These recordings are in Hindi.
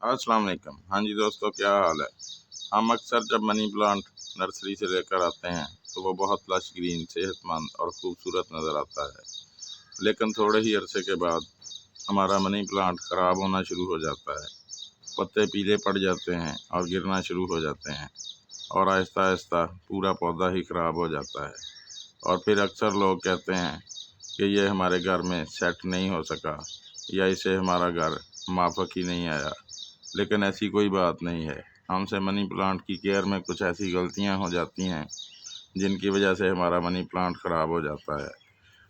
अस्सलाम वालेकुम। हाँ जी दोस्तों, क्या हाल है। हम अक्सर जब मनी प्लांट नर्सरी से लेकर आते हैं तो वो बहुत लश ग्रीन, सेहतमंद और खूबसूरत नज़र आता है। लेकिन थोड़े ही अरसे के बाद हमारा मनी प्लांट ख़राब होना शुरू हो जाता है। पत्ते पीले पड़ जाते हैं और गिरना शुरू हो जाते हैं और आहिस्ता आहिस्ता पूरा पौधा ही ख़राब हो जाता है। और फिर अक्सर लोग कहते हैं कि ये हमारे घर में सेट नहीं हो सका या इसे हमारा घर माफ़क ही नहीं आया। लेकिन ऐसी कोई बात नहीं है। हमसे मनी प्लांट की केयर में कुछ ऐसी गलतियां हो जाती हैं जिनकी वजह से हमारा मनी प्लांट ख़राब हो जाता है।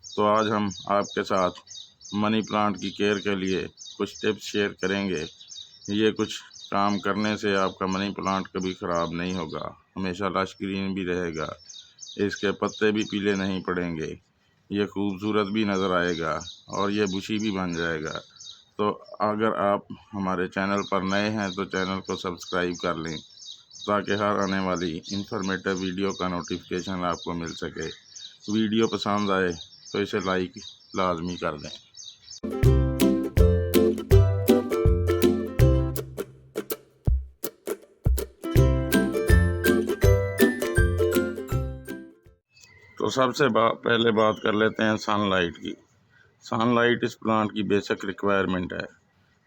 तो आज हम आपके साथ मनी प्लांट की केयर के लिए कुछ टिप्स शेयर करेंगे। ये कुछ काम करने से आपका मनी प्लांट कभी ख़राब नहीं होगा, हमेशा लश ग्रीन भी रहेगा, इसके पत्ते भी पीले नहीं पड़ेंगे, ये खूबसूरत भी नज़र आएगा और ये बुशी भी बन जाएगा। तो अगर आप हमारे चैनल पर नए हैं तो चैनल को सब्सक्राइब कर लें ताकि हर आने वाली इंफॉर्मेटिव वीडियो का नोटिफिकेशन आपको मिल सके। वीडियो पसंद आए तो इसे लाइक लाजमी कर दें। तो पहले बात कर लेते हैं सनलाइट की। सनलाइट इस प्लांट की बेसिक रिक्वायरमेंट है।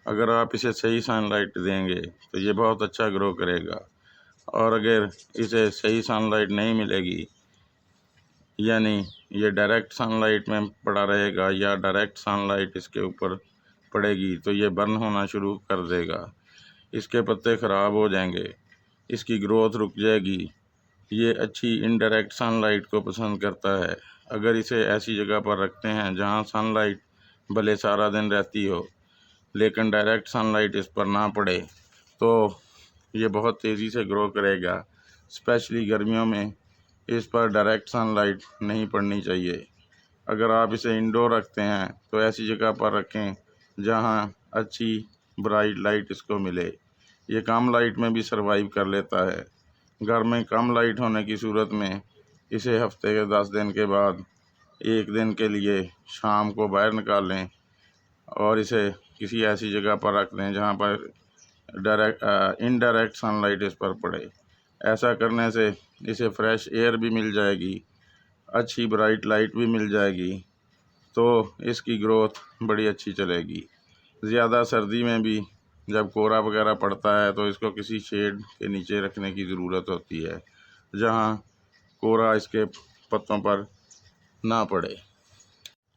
अगर आप इसे सही सनलाइट देंगे तो ये बहुत अच्छा ग्रो करेगा, और अगर इसे सही सनलाइट नहीं मिलेगी, यानी ये डायरेक्ट सनलाइट में पड़ा रहेगा या डायरेक्ट सनलाइट इसके ऊपर पड़ेगी, तो ये बर्न होना शुरू कर देगा, इसके पत्ते ख़राब हो जाएंगे, इसकी ग्रोथ रुक जाएगी। ये अच्छी इनडायरेक्ट सनलाइट को पसंद करता है। अगर इसे ऐसी जगह पर रखते हैं जहाँ सनलाइट भले सारा दिन रहती हो लेकिन डायरेक्ट सनलाइट इस पर ना पड़े, तो ये बहुत तेज़ी से ग्रो करेगा। स्पेशली गर्मियों में इस पर डायरेक्ट सनलाइट नहीं पड़नी चाहिए। अगर आप इसे इंडोर रखते हैं तो ऐसी जगह पर रखें जहां अच्छी ब्राइट लाइट इसको मिले। ये कम लाइट में भी सर्वाइव कर लेता है। घर में कम लाइट होने की सूरत में इसे हफ्ते के 10 दिन के बाद एक दिन के लिए शाम को बाहर निकाल लें और इसे किसी ऐसी जगह पर रख दें जहाँ पर इनडायरेक्ट सनलाइट इस पर पड़े। ऐसा करने से इसे फ्रेश एयर भी मिल जाएगी, अच्छी ब्राइट लाइट भी मिल जाएगी, तो इसकी ग्रोथ बड़ी अच्छी चलेगी। ज़्यादा सर्दी में भी जब कोहरा वगैरह पड़ता है तो इसको किसी शेड के नीचे रखने की ज़रूरत होती है जहाँ कोहरा इसके पत्तों पर ना पड़े।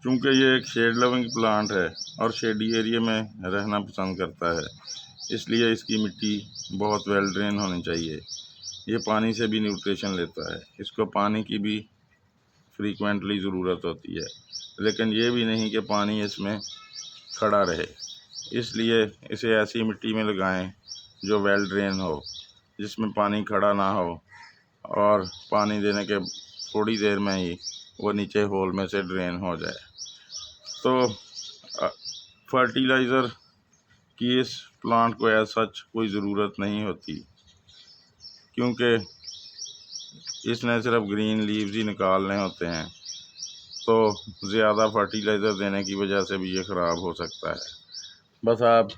चूँकि ये एक शेड लविंग प्लांट है और शेडी एरिया में रहना पसंद करता है, इसलिए इसकी मिट्टी बहुत वेल ड्रेन होनी चाहिए। ये पानी से भी न्यूट्रिशन लेता है, इसको पानी की भी फ्रीक्वेंटली ज़रूरत होती है, लेकिन ये भी नहीं कि पानी इसमें खड़ा रहे। इसलिए इसे ऐसी मिट्टी में लगाएं जो वेल ड्रेन हो, जिसमें पानी खड़ा ना हो और पानी देने के थोड़ी देर में ही वो नीचे होल में से ड्रेन हो जाए। तो फर्टिलाइज़र की इस प्लांट को एज सच कोई ज़रूरत नहीं होती, क्योंकि इसने सिर्फ ग्रीन लीव्स ही निकालने होते हैं। तो ज़्यादा फर्टिलाइज़र देने की वजह से भी ये ख़राब हो सकता है। बस आप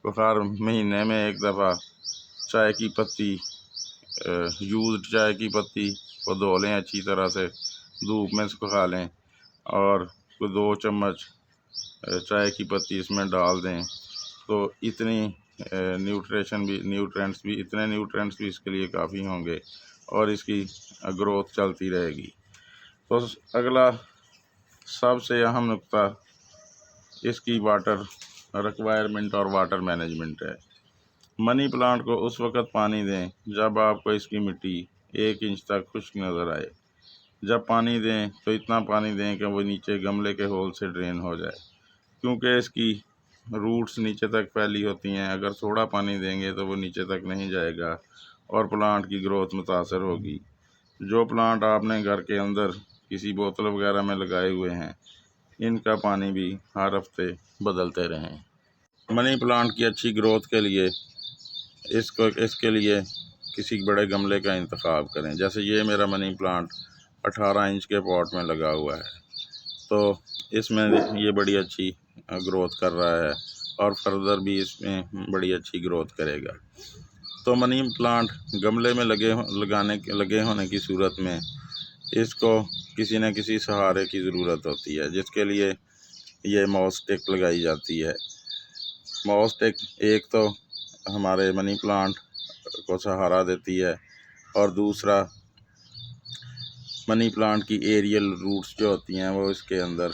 हर महीने में एक दफ़ा चाय की पत्ती, यूज्ड चाय की पत्ती को धो लें, अच्छी तरह से धूप में सुखा लें और 2 चम्मच चाय की पत्ती इसमें डाल दें, तो इतनी न्यूट्रेंट्स भी इसके लिए काफ़ी होंगे और इसकी ग्रोथ चलती रहेगी। तो अगला सबसे अहम नुक्ता इसकी वाटर रिक्वायरमेंट और वाटर मैनेजमेंट है। मनी प्लांट को उस वक़्त पानी दें जब आपको इसकी मिट्टी 1 इंच तक खुश्क नज़र आए। जब पानी दें तो इतना पानी दें कि वो नीचे गमले के होल से ड्रेन हो जाए, क्योंकि इसकी रूट्स नीचे तक फैली होती हैं। अगर थोड़ा पानी देंगे तो वो नीचे तक नहीं जाएगा और प्लांट की ग्रोथ मुतासर होगी। जो प्लांट आपने घर के अंदर किसी बोतल वगैरह में लगाए हुए हैं, इनका पानी भी हर हफ्ते बदलते रहें। मनी प्लांट की अच्छी ग्रोथ के लिए इसके लिए किसी बड़े गमले का इंतखाब करें। जैसे ये मेरा मनी प्लांट 18 इंच के पॉट में लगा हुआ है, तो इसमें ये बड़ी अच्छी ग्रोथ कर रहा है और फर्दर भी इसमें बड़ी अच्छी ग्रोथ करेगा। तो मनी प्लांट गमले में लगे होने की सूरत में इसको किसी न किसी सहारे की ज़रूरत होती है, जिसके लिए ये मॉस स्टिक लगाई जाती है। मॉस स्टिक एक तो हमारे मनी प्लांट को सहारा देती है और दूसरा मनी प्लांट की एरियल रूट्स जो होती हैं वो इसके अंदर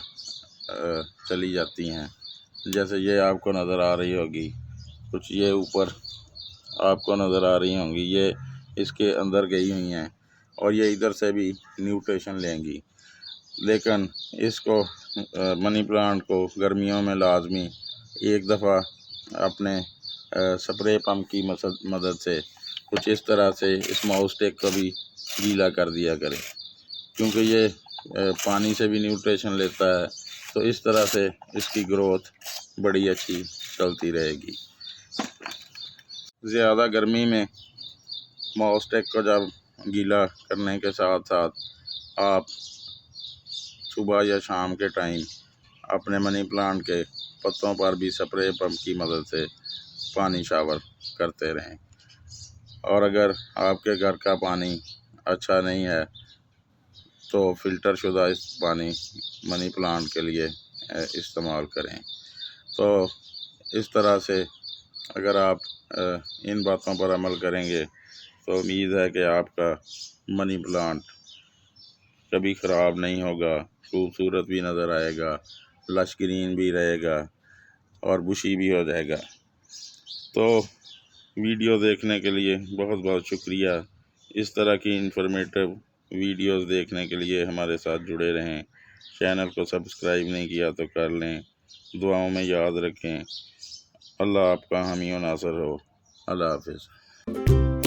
चली जाती हैं। जैसे ये आपको नज़र आ रही होगी, कुछ ये ऊपर आपको नज़र आ रही होंगी, ये इसके अंदर गई हुई हैं और ये इधर से भी न्यूट्रिशन लेंगी। लेकिन इसको मनी प्लांट को गर्मियों में लाजमी एक दफ़ा अपने स्प्रे पंप की मदद से कुछ इस तरह से इस माउस स्टिक को भी गीला कर दिया करें, क्योंकि ये पानी से भी न्यूट्रिशन लेता है। तो इस तरह से इसकी ग्रोथ बड़ी अच्छी चलती रहेगी। ज़्यादा गर्मी में माउस स्टिक को जब गीला करने के साथ साथ आप सुबह या शाम के टाइम अपने मनी प्लांट के पत्तों पर भी स्प्रे पंप की मदद से पानी शावर करते रहें। और अगर आपके घर का पानी अच्छा नहीं है तो फ़िल्टर शुदा इस पानी मनी प्लांट के लिए इस्तेमाल करें। तो इस तरह से अगर आप इन बातों पर अमल करेंगे तो उम्मीद है कि आपका मनी प्लांट कभी ख़राब नहीं होगा, खूबसूरत भी नज़र आएगा, लश ग्रीन भी रहेगा और बुशी भी हो जाएगा। तो वीडियो देखने के लिए बहुत बहुत शुक्रिया। इस तरह की इन्फॉर्मेटिव वीडियोस देखने के लिए हमारे साथ जुड़े रहें। चैनल को सब्सक्राइब नहीं किया तो कर लें। दुआओं में याद रखें। अल्लाह आपका हामी व नासर हो। अल्लाह हाफ़िज़।